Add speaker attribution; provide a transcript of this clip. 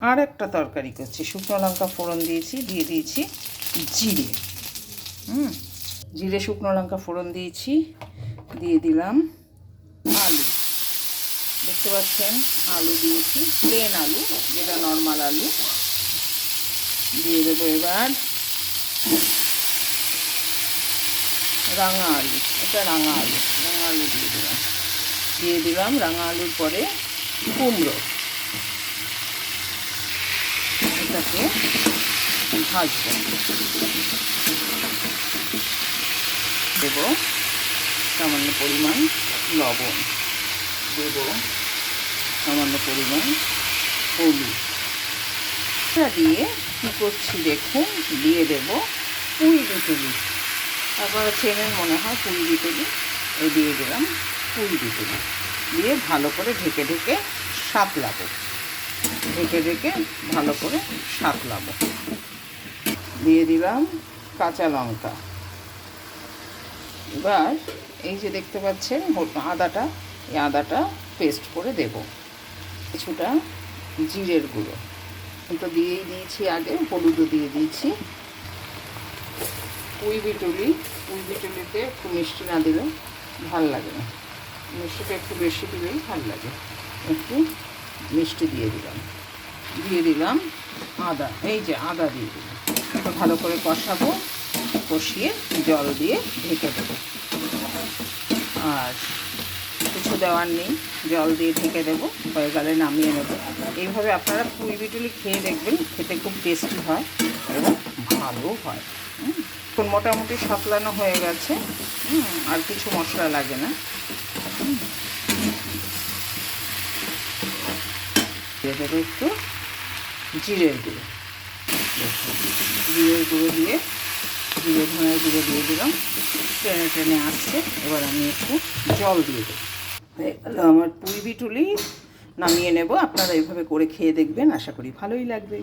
Speaker 1: আর একটা তরকারি করছি, শুকনো লঙ্কা ফোড়ন দিয়েছি, দিয়ে দিয়েছি জিরে, জিরে শুকনো লঙ্কা ফোড়ন দিয়েছি, দিয়ে দিলাম আলু, দেখতে পাচ্ছেন আলু দিয়েছি, প্লেন আলু যেটা নর্মাল আলু, দিয়ে দেবো এবার রাঙা আলু, এটা রাঙা আলু দিয়ে দিলাম রাঙা আলুর পরে কুমড়ো, এটাকে ভাজবো, দেব সামান্য পরিমাণ লবণ, দেব সামান্য পরিমাণ হলুদ, এটা দিয়ে কী করছি দেখুন, দিয়ে দেব পুঁই বিটুলি, আপনারা চেনেন মনে হয় পুঁই বিটুলি, এই দিয়ে দিলাম পুঁই বিটুলি, দিয়ে ভালো করে ঢেকে ঢেকে সাঁতলাবো, ভালো করে সাঁতলাবো, দিয়ে দিলাম কাঁচা লঙ্কা। এবার এই যে দেখতে পাচ্ছেন আদাটা, এই আদাটা পেস্ট করে দেব, কিছুটা জিরের গুঁড়ো, তো দিয়েই দিয়েছি আগে, হলুদও দিয়ে দিয়েছি, পুঁই বিটুলিতে একটু মিষ্টি না দিলে ভাল লাগে না, মিষ্টিটা একটু বেশি দিলেই ভাল লাগে, একটু মিষ্টি দিয়ে দিলাম আদা, এই যে আদা দিয়ে দিলাম, ভালো করে কষাবো, কষিয়ে জল দিয়ে ঢেকে দেবো, আর কিছু দেওয়ার নেই, জল দিয়ে ঢেকে দেবো, হয়ে গেলে নামিয়ে নেবো। এইভাবে আপনারা পুঁই বিটুলি খেয়ে দেখবেন, খেতে খুব টেস্টি হয় এবং ভালো হয়। এখন মোটামুটি সাতলানো হয়ে গেছে, আর কিছু মশলা লাগে না, দিয়ে দেবো একটু জিরের গুঁড়ো দিয়ে জিরে ধনের গুঁড়ো দিয়ে দিলাম, টেনে আসছে, এবার আমি একটু জল দিয়ে দেবো, হয়ে গেল আমার পুঁই বিটুলি, নামিয়ে নেব। আপনারা এইভাবে করে খেয়ে দেখবেন, আশা করি ভালোই লাগবে।